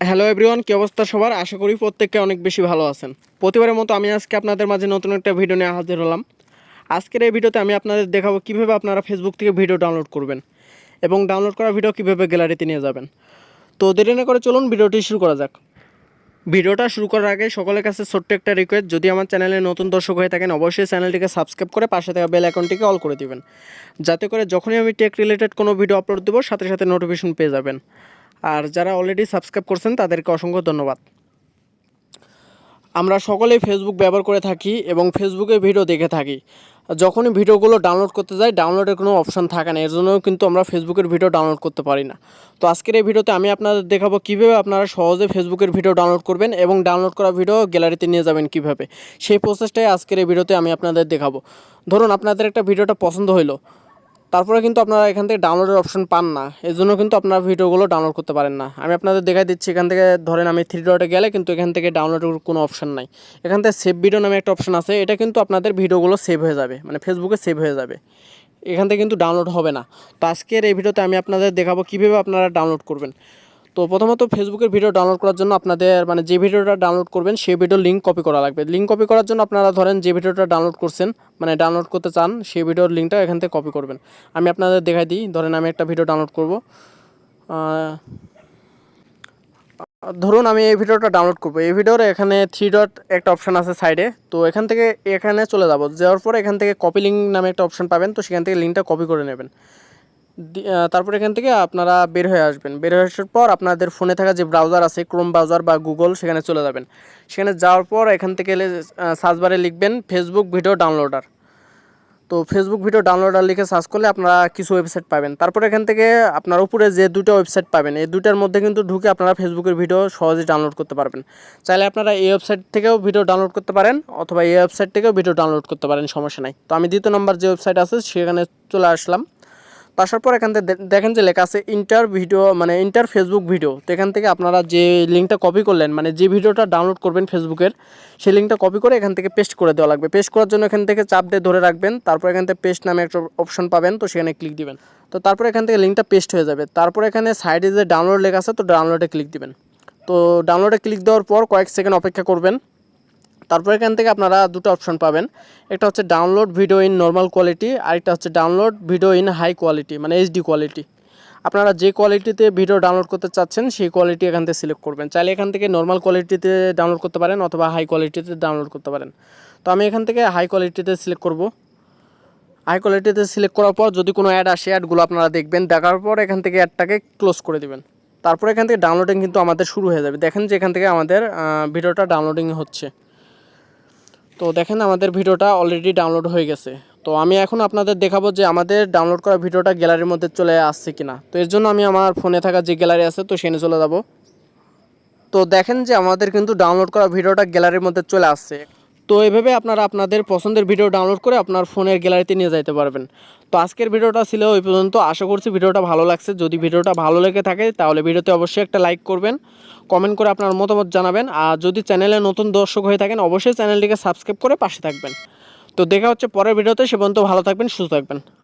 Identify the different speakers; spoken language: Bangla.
Speaker 1: হ্যালো এভরিওয়ান, কি অবস্থা সবার? আশা করি প্রত্যেককে অনেক বেশি ভালো আছেন। প্রতিবারের মতো আমি আজকে আপনাদের মাঝে নতুন একটা ভিডিও নিয়ে হাজির হলাম। আজকের এই ভিডিওতে আমি আপনাদের দেখাবো কীভাবে আপনারা ফেসবুক থেকে ভিডিও ডাউনলোড করবেন এবং ডাউনলোড করা ভিডিও কীভাবে গ্যালারিতে নিয়ে যাবেন। তো দেরি না করে চলুন ভিডিওটি শুরু করা যাক। ভিডিওটা শুরু করার আগে সকলের কাছে ছোট্ট একটা রিকোয়েস্ট, যদি আমার চ্যানেলে নতুন দর্শক হয়ে থাকেন অবশ্যই চ্যানেলটিকে সাবস্ক্রাইব করে পাশে থাকা বেল আইকনটিকে অল করে দিবেন, যাতে করে যখনই আমি টেক রিলেটেড কোনো ভিডিও আপলোড দেবো সাথে সাথে নোটিফিকেশন পেয়ে যাবেন। আর যারা অলরেডি সাবস্ক্রাইব করছেন তাদেরকে অসংখ্য ধন্যবাদ। আমরা সকলেই ফেসবুক ব্যবহার করে থাকি এবং ফেসবুকে ভিডিও দেখে থাকি। যখনই ভিডিওগুলো ডাউনলোড করতে যাই ডাউনলোডের কোনো অপশান থাকে না, এর জন্য কিন্তু আমরা ফেসবুকের ভিডিও ডাউনলোড করতে পারি না। তো আজকের এই ভিডিওতে আমি আপনাদের দেখাবো কীভাবে আপনারা সহজে ফেসবুকের ভিডিও ডাউনলোড করবেন এবং ডাউনলোড করা ভিডিও গ্যালারিতে নিয়ে যাবেন কীভাবে, সেই প্রসেসটাই আজকের এই ভিডিওতে আমি আপনাদের দেখাবো। ধরুন আপনাদের একটা ভিডিওটা পছন্দ হলো, তারপরে কিন্তু আপনারা এখান থেকে ডাউনলোডের অপশন পান না, এই জন্য কিন্তু আপনারা ভিডিওগুলো ডাউনলোড করতে পারেন না। আমি আপনাদের দেখাই দিচ্ছি। এখান থেকে ধরেন আমি থ্রি ডটে গেলে কিন্তু এখান থেকে ডাউনলোডের কোনো অপশন নাই। এখান থেকে সেভ ভিডিও নামে একটা অপশন আছে, এটা কিন্তু আপনাদের ভিডিওগুলো সেভ হয়ে যাবে, মানে ফেসবুকে সেভ হয়ে যাবে, এখান থেকে কিন্তু ডাউনলোড হবে না। তো আজকের এই ভিডিওতে আমি আপনাদের দেখাবো কীভাবে আপনারা ডাউনলোড করবেন। তো প্রথমত ফেসবুকের ভিডিও ডাউনলোড করার জন্য আপনাদের যে ভিডিওটা ডাউনলোড করবেন সেই ভিডিওর লিঙ্ক কপি করা লাগবে। লিঙ্ক কপি করার জন্য আপনারা ধরেন যে ভিডিওটা ডাউনলোড করছেন, মানে ডাউনলোড করতে চান, সেই ভিডিওর লিঙ্কটা এখান থেকে কপি করবেন। আমি আপনাদের দেখাই দিই। ধরেন আমি একটা ভিডিও ডাউনলোড করব, ধরুন আমি এই ভিডিওটা ডাউনলোড করব। এই ভিডিওর এখানে থ্রি ডট একটা অপশান আছে সাইডে, তো এখান থেকে এখানে চলে যাব। যাওয়ার পর এখান থেকে কপি লিঙ্ক নামে একটা অপশান পাবেন, তো সেখান থেকে লিঙ্কটা কপি করে নেবেন। তারপর এখান থেকে আপনারা বের হয়ে আসবেন। বের হয়ে আসার পর আপনাদের ফোনে থাকা যে ব্রাউজার আছে, ক্রোম ব্রাউজার বা গুগল, সেখানে চলে যাবেন। সেখানে যাওয়ার পর এখান থেকে সার্চ বারে লিখবেন ফেসবুক ভিডিও ডাউনলোডার। তো ফেসবুক ভিডিও ডাউনলোডার লিখে সার্চ করলে আপনারা কিছু ওয়েবসাইট পাবেন। তারপর এখান থেকে আপনার উপরে যে দুটো ওয়েবসাইট পাবেন, এই দুটার মধ্যে কিন্তু ঢুকে আপনারা ফেসবুকের ভিডিও সহজেই ডাউনলোড করতে পারবেন। চাইলে আপনারা এই ওয়েবসাইট থেকেও ভিডিও ডাউনলোড করতে পারেন অথবা এই ওয়েবসাইট থেকেও ভিডিও ডাউনলোড করতে পারেন, সমস্যা নাই। তো আমি দ্বিতীয় নম্বর যে ওয়েবসাইট আছে সেখানে চলে আসলাম। তো আসার পর এখান থেকে দেখেন যে লেখা আছে ইন্টার ভিডিও, মানে ইন্টার ফেসবুক ভিডিও। তো এখান থেকে আপনারা যে লিঙ্কটা কপি করলেন, মানে যে ভিডিওটা ডাউনলোড করবেন ফেসবুকের, সেই লিঙ্কটা কপি করে এখান থেকে পেস্ট করে দেওয়া লাগবে। পেস্ট করার জন্য এখান থেকে চাপ দিয়ে ধরে রাখবেন, তারপর এখান থেকে পেস্ট নামে একটা অপশন পাবেন, তো সেখানে ক্লিক দিবেন। তো তারপর এখান থেকে লিঙ্কটা পেস্ট হয়ে যাবে। তারপর এখানে সাইডে যে ডাউনলোড লেখা আছে, তো ডাউনলোডে ক্লিক দিবেন। তো ডাউনলোডে ক্লিক দেওয়ার পর কয়েক সেকেন্ড অপেক্ষা করবেন। তারপর এখান থেকে আপনারা দুটো অপশন পাবেন, একটা হচ্ছে download video in normal quality, আরেকটা হচ্ছে download video in high quality, মানে এইচডি কোয়ালিটি। আপনারা যে কোয়ালিটিতে ভিডিও ডাউনলোড করতে চাচ্ছেন সেই কোয়ালিটি এখান থেকে সিলেক্ট করবেন। চাইলে এখান থেকে নর্মাল কোয়ালিটিতে ডাউনলোড করতে পারেন অথবা হাই কোয়ালিটিতে ডাউনলোড করতে পারেন। তো আমি এখান থেকে হাই কোয়ালিটিতে সিলেক্ট করব। হাই কোয়ালিটিতে সিলেক্ট করার পর যদি কোনো অ্যাড আসে, অ্যাডগুলো আপনারা দেখবেন, দেখার পর এখান থেকে অ্যাডটাকে ক্লোজ করে দিবেন। তারপর এখান থেকে ডাউনলোডিং কিন্তু আমাদের শুরু হয়ে যাবে। দেখেন যে এখান থেকে আমাদের ভিডিওটা ডাউনলোডিং হচ্ছে। তো দেখেন আমাদের ভিডিওটা অলরেডি ডাউনলোড হয়ে গেছে। তো আমি এখন আপনাদের দেখাবো যে আমাদের ডাউনলোড করা ভিডিওটা গ্যালারির মধ্যে চলে আসছে কিনা। তো এর জন্য আমি আমার ফোনে থাকা যে গ্যালারি আছে তো সেখানে চলে যাব। তো দেখেন যে আমাদের কিন্তু ডাউনলোড করা ভিডিওটা গ্যালারির মধ্যে চলে আসছে। তো এইভাবে আপনারা আপনাদের পছন্দের ভিডিও ডাউনলোড করে আপনার ফোনের গ্যালারিতে নিয়ে যেতে পারবেন। তো আজকের ভিডিওটা ছিল ওই পর্যন্ত। আশা করছি ভিডিওটা ভালো লাগছে। যদি ভিডিওটা ভালো লেগে থাকে তাহলে ভিডিওতে অবশ্যই একটা লাইক করবেন, কমেন্ট করে আপনার মতামত জানাবেন। আর যদি চ্যানেলে নতুন দর্শক হয়ে থাকেন অবশ্যই চ্যানেলটিকে সাবস্ক্রাইব করে পাশে থাকবেন। তো দেখা হচ্ছে পরের ভিডিওতে। সে পর্যন্ত ভালো থাকবেন, সুস্থ থাকবেন।